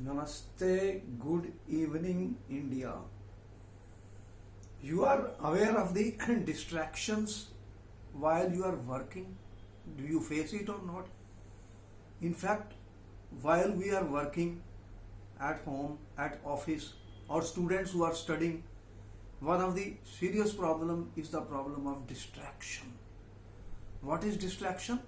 Namaste, good evening, India. You are aware of the distractions while you are working? Do you face it or not? In fact, while we are working at home, at office, or students who are studying, one of the serious problem is the problem of distraction. What is distraction?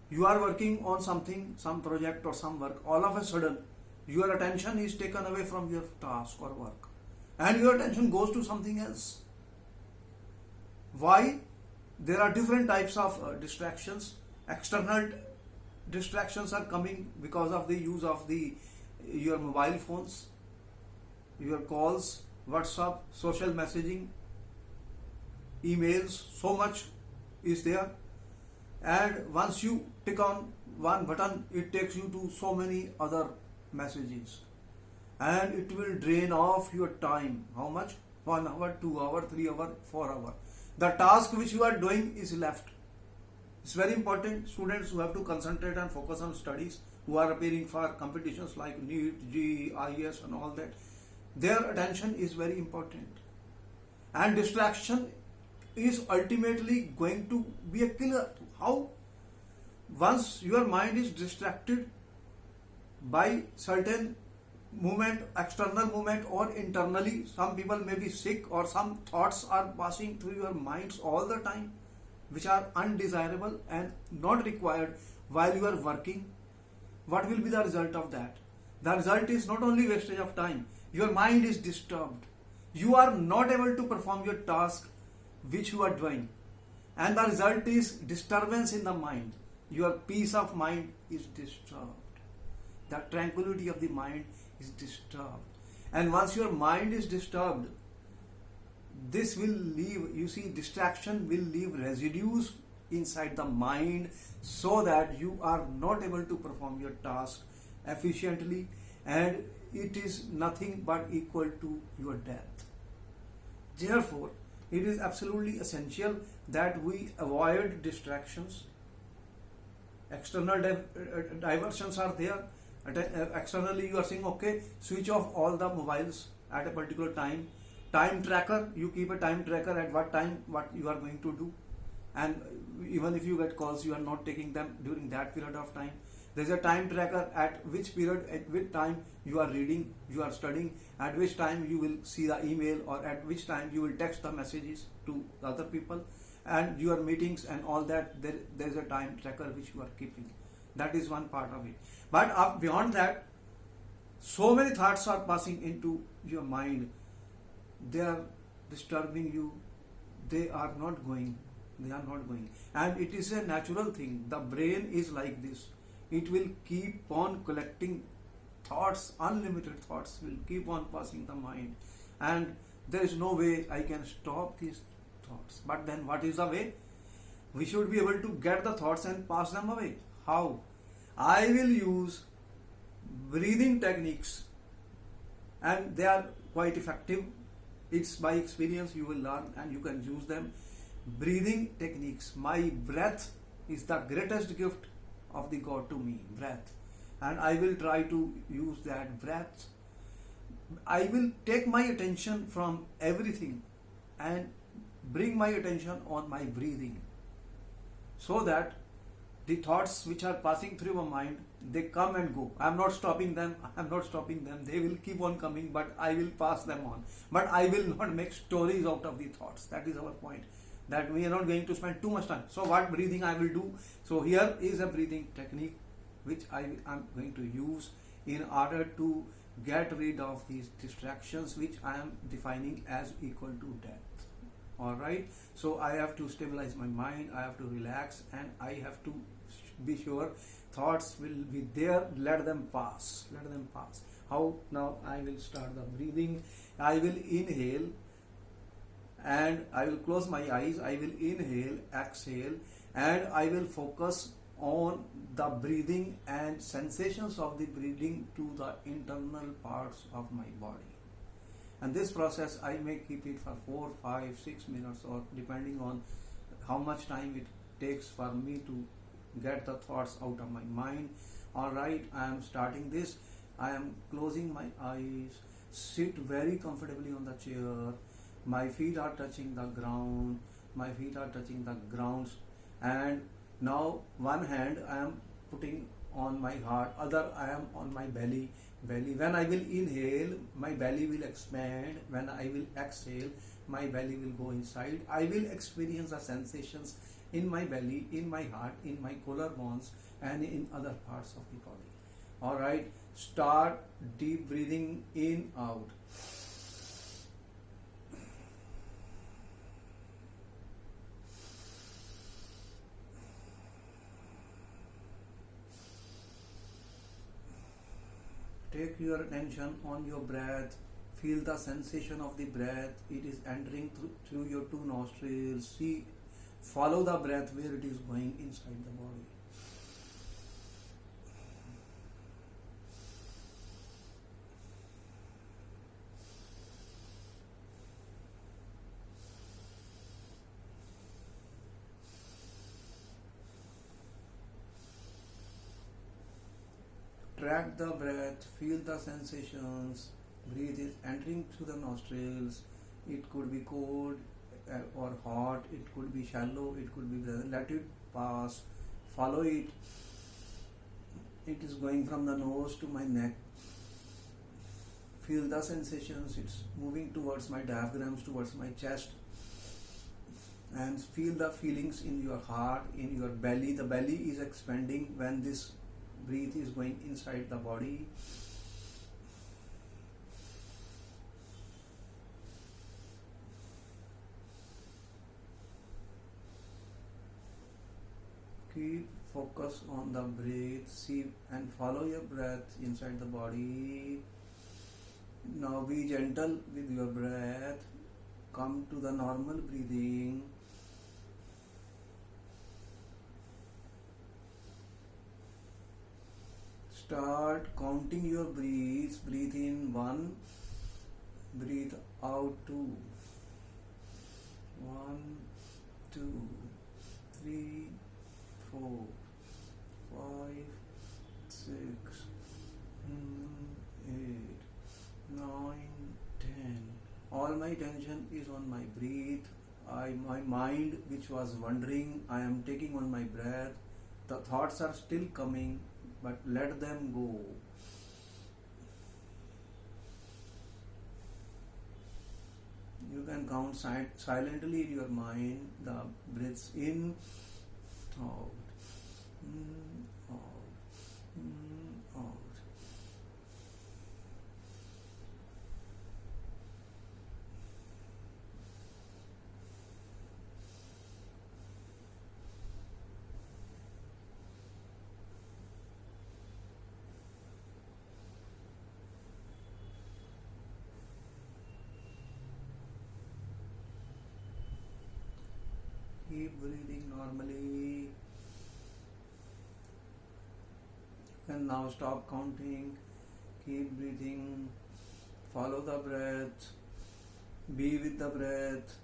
You are working on something, some project or some work. All of a sudden, your attention is taken away from your task or work, and your attention goes to something else. Why? There are different types of distractions. External distractions are coming because of the use of your mobile phones, your calls, WhatsApp, social messaging, emails. So much is there, and once you tick on one button, it takes you to so many other messages, and it will drain off your time. How much? 1 hour, 2 hour, 3 hour, 4 hour. The task which you are doing is left. It's very important. Students who have to concentrate and focus on studies, who are appearing for competitions like NEET, JEE, IAS and all that, their attention is very important. And distraction is ultimately going to be a killer. How? Once your mind is distracted by certain movement, external movement or internally, some people may be sick, or some thoughts are passing through your minds all the time which are undesirable and not required while you are working. What will be the result of that? The result is not only wastage of time, your mind is disturbed. You are not able to perform your task which you are doing, and the result is disturbance in the mind. Your peace of mind is disturbed. The tranquility of the mind is disturbed. And once your mind is disturbed, this will leave, you see, distraction will leave residues inside the mind, so that you are not able to perform your task efficiently, and it is nothing but equal to your death. Therefore, it is absolutely essential that we avoid distractions. External diversions are there. Externally you are saying, okay, switch off all the mobiles at a particular time. Time tracker, you keep a time tracker at what time what you are going to do, and even if you get calls, you are not taking them during that period of time. There is a time tracker at which period, at which time you are reading, you are studying, at which time you will see the email, or at which time you will text the messages to the other people, and your meetings and all that. There is a time tracker which you are keeping. That is one part of it. But beyond that, so many thoughts are passing into your mind. They are disturbing you. They are not going. And it is a natural thing. The brain is like this. It will keep on collecting thoughts. Unlimited thoughts will keep on passing the mind. And there is no way I can stop these thoughts. But then what is the way? We should be able to get the thoughts and pass them away. How? I will use breathing techniques, and they are quite effective. It's by experience you will learn, and you can use them. Breathing techniques. My breath is the greatest gift of the God to me. Breath. And I will try to use that breath. I will take my attention from everything and bring my attention on my breathing, so that the thoughts which are passing through my mind, they come and go. I am not stopping them. They will keep on coming, but I will pass them on. But I will not make stories out of the thoughts. That is our point. That we are not going to spend too much time. So what breathing I will do? So here is a breathing technique which I am going to use in order to get rid of these distractions, which I am defining as equal to death. Alright, so I have to stabilize my mind, I have to relax, and I have to be sure thoughts will be there. Let them pass. How? Now I will start the breathing. I will inhale, and I will close my eyes. I will inhale, exhale, and I will focus on the breathing and sensations of the breathing to the internal parts of my body. And this process I may keep it for 4, 5, 6 minutes, or depending on how much time it takes for me to get the thoughts out of my mind. Alright, I am starting this. I am closing my eyes, sit very comfortably on the chair. My feet are touching the ground. My feet are touching the grounds. And now one hand I am putting on my heart, other I am on my belly. When I will inhale, my belly will expand. When I will exhale, my belly will go inside. I will experience the sensations in my belly, in my heart, in my collarbones, and in other parts of the body. All right, start deep breathing in, out. Take your attention on your breath. Feel the sensation of the breath. It is entering through your two nostrils. See, follow the breath where it is going inside the body. Track the breath, feel the sensations. Breathe is entering through the nostrils. It could be cold or hot, it could be shallow, it could be let it pass. Follow it. It is going from the nose to my neck. Feel the sensations. It's moving towards my diaphragms, towards my chest. And feel the feelings in your heart, in your belly. The belly is expanding when this breath is going inside the body. Keep focus on the breath. See and follow your breath inside the body. Now be gentle with your breath. Come to the normal breathing. Start counting your breaths. Breathe in 1, breathe out 2. 1, 2, 3, 4, 5, 6, 8, 9, 10. All my attention is on my breath. My mind, which was wandering, I am taking on my breath. The thoughts are still coming, but let them go. You can count silently in your mind the breaths in, out, out, out. Keep breathing normally. And now stop counting. Keep breathing. Follow the breath. Be with the breath.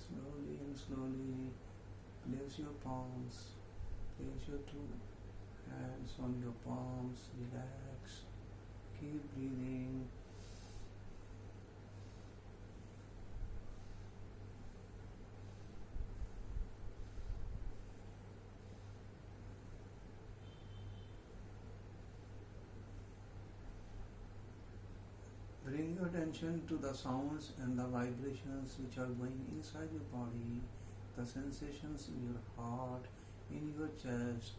Slowly and slowly place your palms, place your two hands on your palms, relax, keep breathing. Bring your attention to the sounds and the vibrations which are going inside your body, the sensations in your heart, in your chest,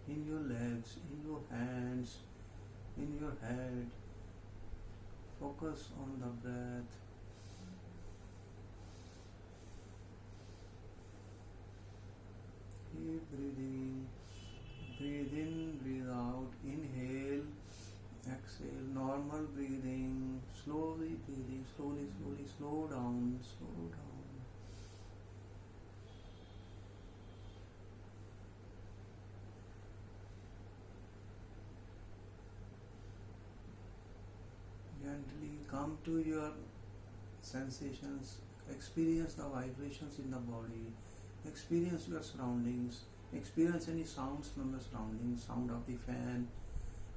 in your legs, in your hands, in your head. Focus on the breath. Keep breathing. Breathe in, breathe out. Inhale Exhale, normal breathing, slowly breathing, slowly, slowly, slow down, slow down. Gently come to your sensations, experience the vibrations in the body, experience your surroundings, experience any sounds from the surroundings, sound of the fan,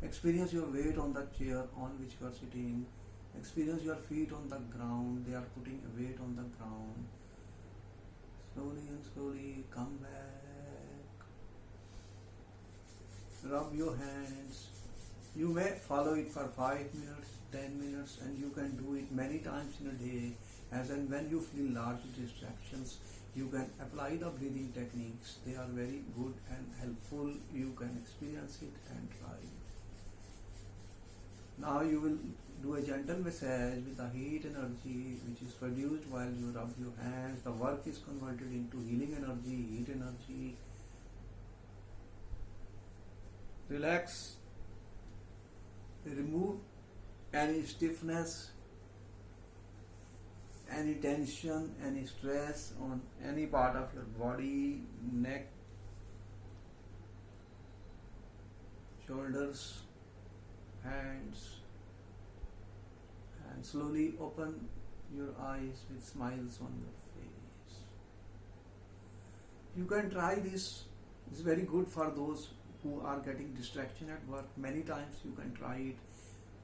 experience your weight on the chair on which you are sitting, experience your feet on the ground, they are putting a weight on the ground. Slowly and slowly come back, rub your hands. You may follow it for 5 minutes, 10 minutes, and you can do it many times in a day. As and when you feel large distractions, you can apply the breathing techniques. They are very good and helpful. You can experience it and try it. Now you will do a gentle massage with the heat energy which is produced while you rub your hands. The work is converted into healing energy, heat energy. Relax. Remove any stiffness, any tension, any stress on any part of your body, neck, shoulders, hands, and slowly open your eyes with smiles on your face. You can try this. It's very good for those who are getting distraction at work. Many times you can try it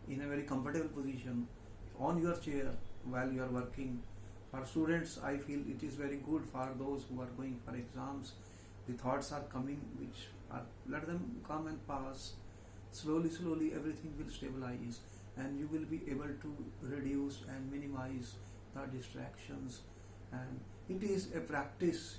in a very comfortable position on your chair while you are working. For students, I feel it is very good. For those who are going for exams, the thoughts are coming, which are, let them come and pass. Slowly, slowly everything will stabilize and you will be able to reduce and minimize the distractions. And it is a practice,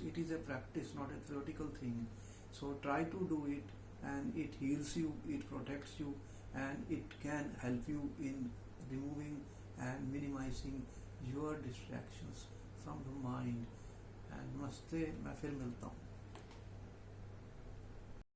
not a theoretical thing. So try to do it, and it heals you, it protects you, and it can help you in removing and minimizing your distractions from the mind. And नमस्ते, मैं फिर मिलता हूँ.